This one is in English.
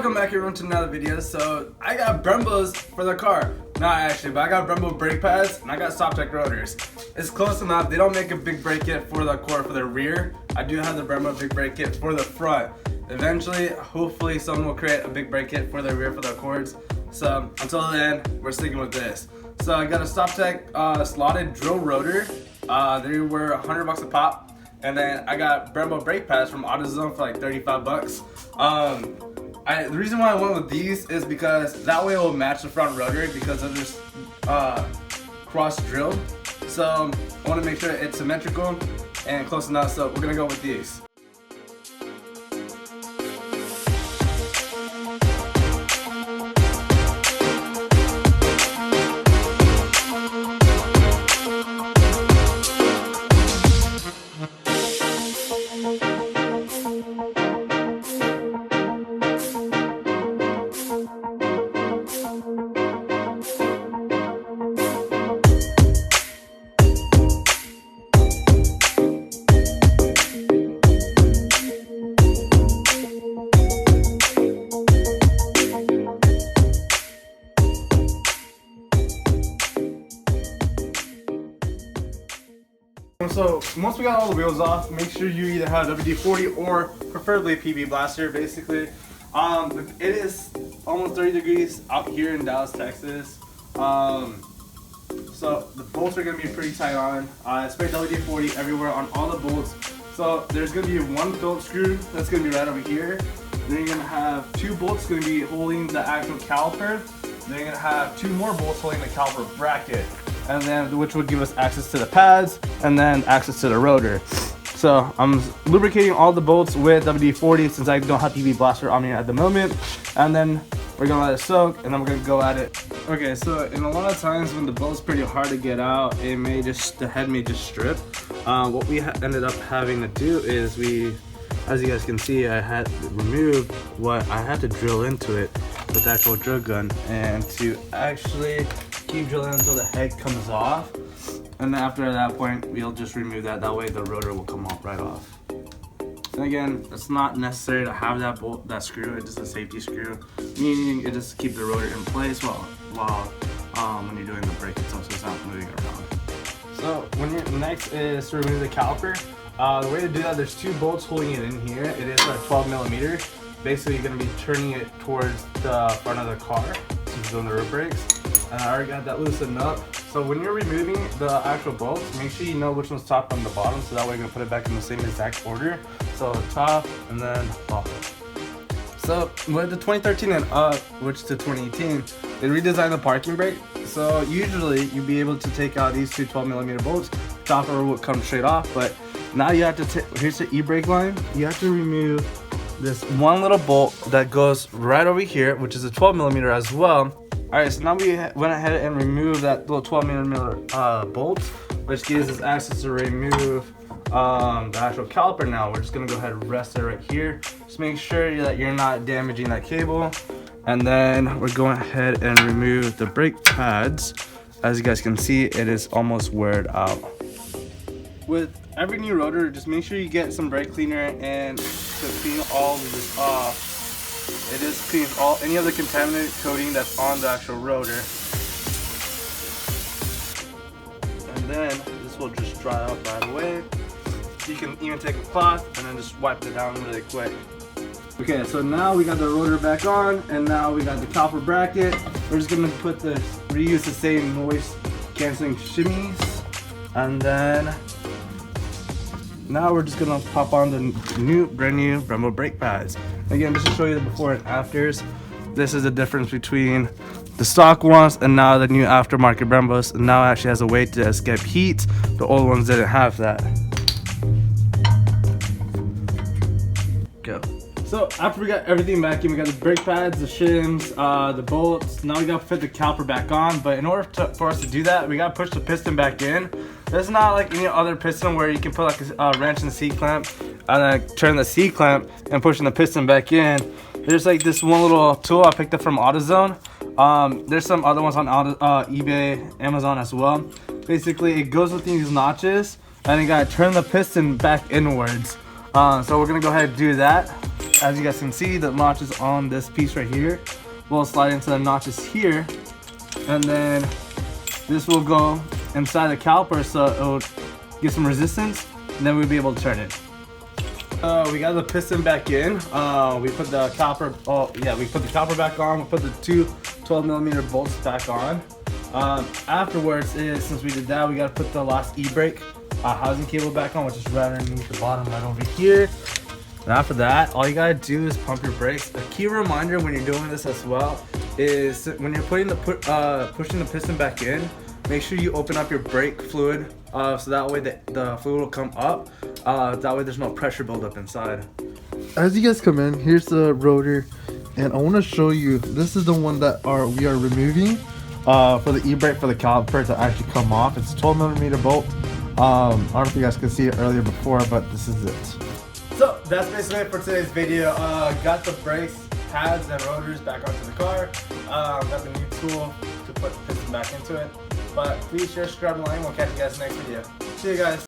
welcome back everyone to another video. So I got Brembos for the car. Not actually, but I got Brembo brake pads and I got stop tech rotors. It's close enough. They don't make a big brake kit for the core for the rear. I do have the Brembo big brake kit for the front. Eventually, hopefully someone will create a big brake kit for the rear for the cords. So until then, we're sticking with this. So I got a stop tech slotted drill rotor. They were $100 a pop. And then I got Brembo brake pads from AutoZone for like 35 bucks. The reason why I went with these is because that way it will match the front rotor because they're just cross drilled. So I want to make sure it's symmetrical and close enough, so we're gonna go with these. So once we got all the wheels off, make sure you either have WD-40 or preferably PB Blaster. Basically, it is almost 30 degrees out here in Dallas, Texas. So the bolts are gonna be pretty tight on. I sprayed WD-40 everywhere on all the bolts. So there's gonna be one Phillips screw that's gonna be right over here. Then you're gonna have two bolts gonna be holding the actual caliper. Then you're gonna have two more bolts holding the caliper bracket, and then which would give us access to the pads and then access to the rotor. So I'm lubricating all the bolts with WD-40 since I don't have PB Blaster on me at the moment, and then we're gonna let it soak and then we're gonna go at it. Okay, so in a lot of times when the bolt's pretty hard to get out, the head may just strip. What we ended up having to do is as you guys can see, I had to remove what I had to drill into it with the actual drill gun, and to actually keep drilling until the head comes off, and then after that point we'll just remove that. That way the rotor will come off right off. And again, it's not necessary to have that screw. It's just a safety screw, meaning it just keeps the rotor in place while when you're doing the brake itself, so it's not moving around. So next is to remove the caliper. The way to do that, there's two bolts holding it in here. It is a 12mm. Basically, you're going to be turning it towards the front of the car since you're doing the road brakes. And I already got that loosened up. So when you're removing the actual bolts, make sure you know which one's top and the bottom, so that way you're going to put it back in the same exact order. So top and then bottom. So with the 2013 and up, which to 2018, they redesigned the parking brake. So usually you'd be able to take out these two 12mm bolts, topper would come straight off, but now you have to here's the e-brake line. You have to remove this one little bolt that goes right over here, which is a 12mm as well. Alright, so now we went ahead and removed that little 12mm bolt, which gives us access to remove the actual caliper. Now we're just gonna go ahead and rest it right here. Just make sure that you're not damaging that cable. And then we're going ahead and remove the brake pads. As you guys can see, it is almost weared out. With every new rotor, just make sure you get some brake cleaner and to clean all of this off. It just cleans any of the contaminated coating that's on the actual rotor. And then this will just dry out right away. You can even take a cloth and then just wipe it down really quick. Okay, so now we got the rotor back on, and now we got the caliper bracket. We're just gonna reuse the same noise canceling shimmies, and then now we're just gonna pop on the brand new Brembo brake pads. Again, just to show you the before and afters, this is the difference between the stock ones and now the new aftermarket Brembos. And now it actually has a way to escape heat. The old ones didn't have that. Go. So after we got everything back in, we got the brake pads, the shims, the bolts. Now we gotta fit the caliper back on. But in order for us to do that, we gotta push the piston back in. It's not like any other piston where you can put like a wrench in the C-clamp and then turn the C-clamp and pushing the piston back in. There's like this one little tool I picked up from AutoZone. There's some other ones on eBay, Amazon as well. Basically, it goes with these notches, and you gotta turn the piston back inwards. So we're gonna go ahead and do that. as you guys can see, the notches on this piece right here will slide into the notches here, and then this will go inside the caliper so it'll get some resistance, and then we'll be able to turn it. We got the piston back in. We put the caliper. Oh yeah, we put the caliper back on. We put the two 12mm bolts back on. Afterwards, since we did that, we got to put the last e-brake housing cable back on, which is right underneath the bottom, right over here. And after that, all you gotta do is pump your brakes. A key reminder when you're doing this as well is when you're putting the pushing the piston back in, make sure you open up your brake fluid so that way the fluid will come up. That way there's no pressure buildup inside. As you guys come in, here's the rotor, and I want to show you. This is the one that we are removing for the e-brake for the caliper to actually come off. It's a 12mm bolt. I don't know if you guys could see it earlier before, but this is it. So that's basically it for today's video. Got the brakes, pads, and rotors back onto the car. Got the new tool to put the piston back into it. But please share, subscribe, and like. We'll catch you guys next video. See you guys.